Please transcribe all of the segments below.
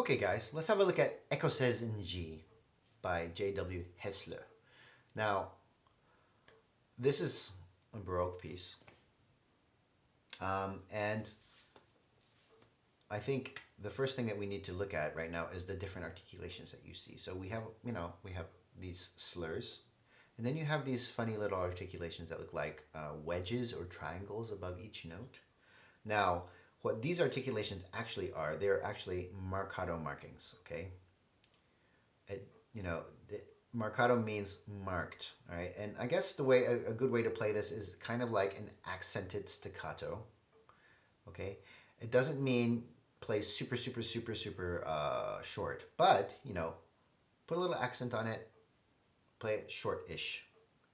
Okay guys, let's have a look at Ecossaise in G by JW Hässler. Now, this is a Baroque piece. And I think the first thing that we need to look at right now is the different articulations that you see. So we have, we have these slurs, and then you have these funny little articulations that look like wedges or triangles above each note. Now, what these articulations actually are, they're actually marcato markings, okay? Marcato means marked, all right? And I guess the way, a good way to play this is kind of like an accented staccato, okay? It doesn't mean play super short, but, put a little accent on it, play it short-ish,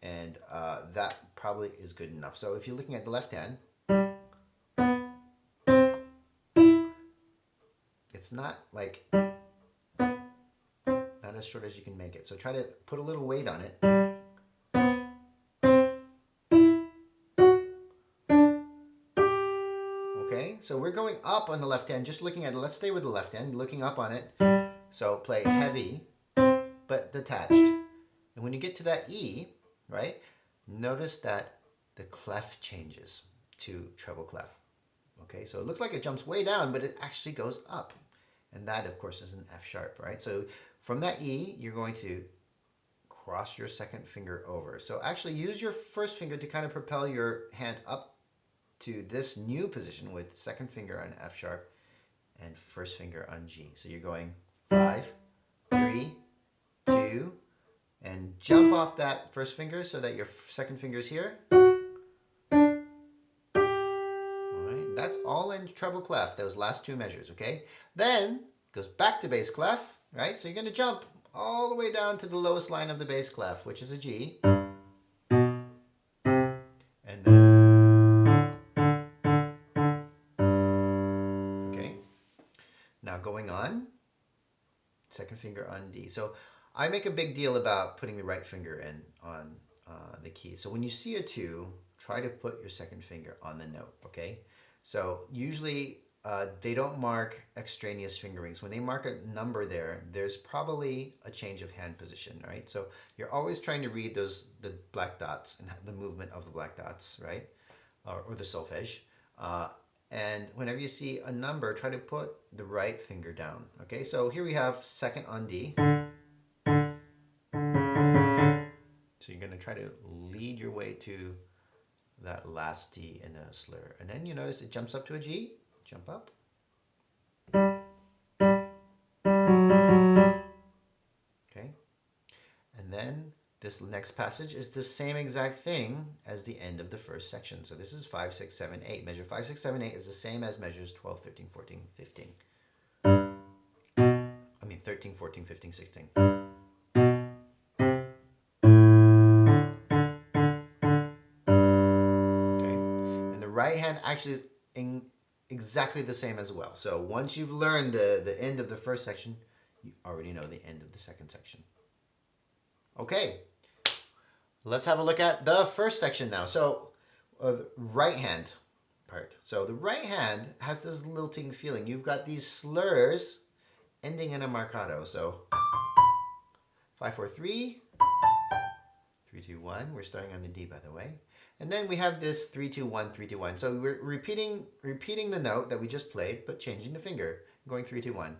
and that probably is good enough. So if you're looking at the left hand, it's not like, not as short as you can make it. So try to put a little weight on it. Okay, so we're going up on the left hand, just looking at it. Let's stay with the left hand, looking up on it. So play heavy, but detached. And when you get to that E, right, notice that the clef changes to treble clef. Okay, so it looks like it jumps way down, but it actually goes up. And that, of course, is an F sharp, right? So from that E, you're going to cross your second finger over. So actually use your first finger to kind of propel your hand up to this new position with second finger on F sharp and first finger on G. So you're going 5, 3, 2, and jump off that first finger so that your second finger is here. That's all in treble clef, those last two measures, okay? Then goes back to bass clef, right? So you're going to jump all the way down to the lowest line of the bass clef, which is a G. And then, okay. Now going on, second finger on D. So I make a big deal about putting the right finger in on the key. So when you see a 2, try to put your second finger on the note, okay? So usually they don't mark extraneous fingerings. When they mark a number there, there's probably a change of hand position, right? So you're always trying to read the black dots and the movement of the black dots, right? Or the solfège. And whenever you see a number, try to put the right finger down, okay? So here we have second on D. So you're gonna try to lead your way to that last D in a slur. And then you notice it jumps up to a G, jump up. Okay. And then this next passage is the same exact thing as the end of the first section. So this is 5, 6, 7, 8. Measure 5, 6, 7, 8 is the same as measures 12, 13, 14, 15. I mean 13, 14, 15, 16. Right hand actually is exactly the same as well. So once you've learned the end of the first section, you already know the end of the second section. Okay, let's have a look at the first section now. So the right hand part. So the right hand has this lilting feeling. You've got these slurs ending in a marcato. So 5, 4, 3, 3, 2, 1. We're starting on the D, by the way. And then we have this 3, 2, 1, 3, 2, 1. So we're repeating the note that we just played, but changing the finger. Going 3, 2, 1.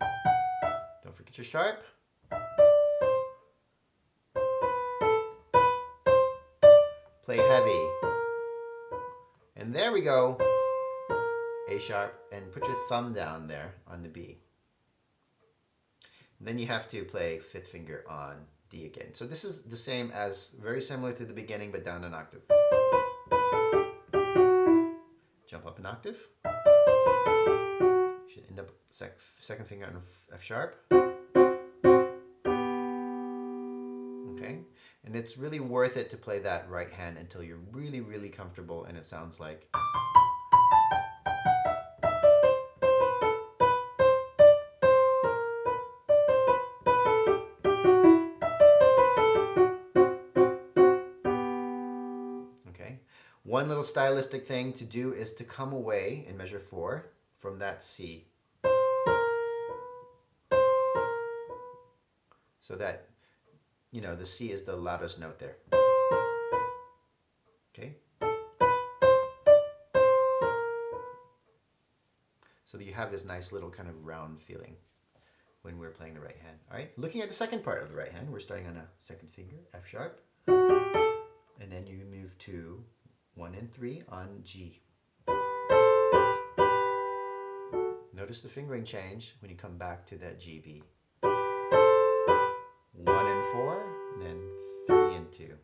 Don't forget your sharp. Play heavy. And there we go. A sharp, and put your thumb down there on the B. And then you have to play fifth finger on D again. So this is the same as, very similar to the beginning, but down an octave. Jump up an octave. You should end up second finger on F sharp. Okay, and it's really worth it to play that right hand until you're really comfortable and it sounds like. One little stylistic thing to do is to come away in measure 4 from that C. so that, you know, the C is the loudest note there. Okay? So that you have this nice little kind of round feeling when we're playing the right hand. All right, looking at the second part of the right hand, we're starting on a second finger, F sharp, and then you move to 1 and 3 on G. Notice the fingering change when you come back to that G beat. 1 and 4, and then 3 and 2.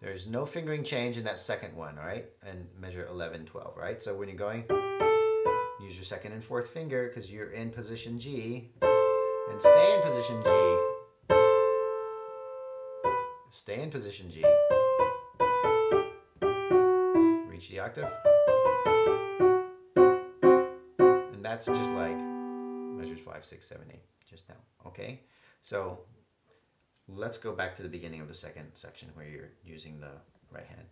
There's no fingering change in that second one, all right? And measure 11, 12, right? So when you're going, use your second and fourth finger because you're in position G, and stay in position G. Stay in position G. Reach the octave. And that's just like measures 5, 6, 7, 8 just now, okay? So let's go back to the beginning of the second section where you're using the right hand.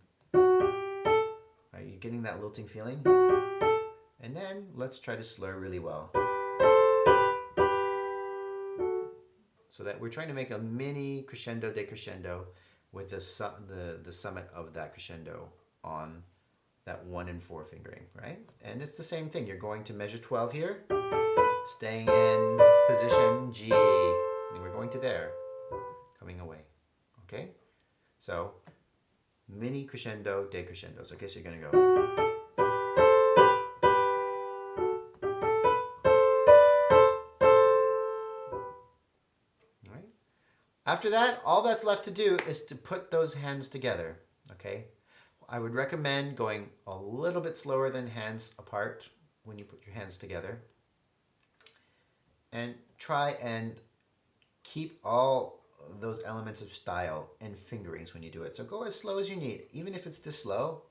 Are you getting that lilting feeling? And then let's try to slur really well. So that we're trying to make a mini crescendo decrescendo with the summit of that crescendo on that 1 and 4 fingering, right? And it's the same thing. You're going to measure 12 here, staying in position G, and we're going to there, coming away, okay? So mini crescendo, decrescendos. Okay, so you're gonna go. All right. After that, all that's left to do is to put those hands together, okay? I would recommend going a little bit slower than hands apart when you put your hands together. And try and keep all those elements of style and fingerings when you do it. So go as slow as you need, even if it's this slow.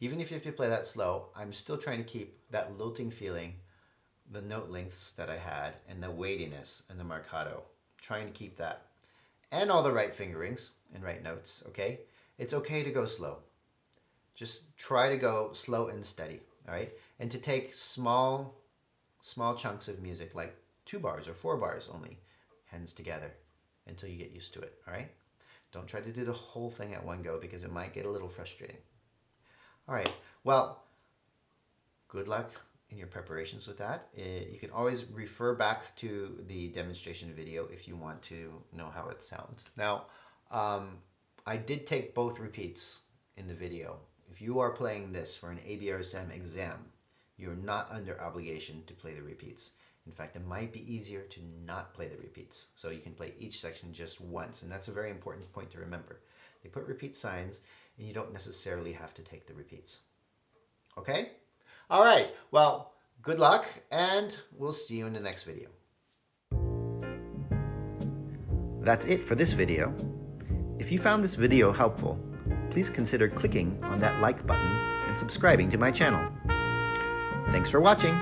Even if you have to play that slow, I'm still trying to keep that lilting feeling, the note lengths that I had, and the weightiness and the marcato. Trying to keep that. And all the right fingerings and right notes, okay? It's okay to go slow. Just try to go slow and steady, all right? And to take small chunks of music, like 2 bars or 4 bars only, hands together until you get used to it, all right? Don't try to do the whole thing at one go because it might get a little frustrating. All right, well, good luck in your preparations with that. You can always refer back to the demonstration video if you want to know how it sounds. Now, I did take both repeats in the video. If you are playing this for an ABRSM exam, you're not under obligation to play the repeats. In fact, it might be easier to not play the repeats. So you can play each section just once, and that's a very important point to remember. They put repeat signs, and you don't necessarily have to take the repeats. Okay? All right, well, good luck, and we'll see you in the next video. That's it for this video. If you found this video helpful, please consider clicking on that like button and subscribing to my channel. Thanks for watching.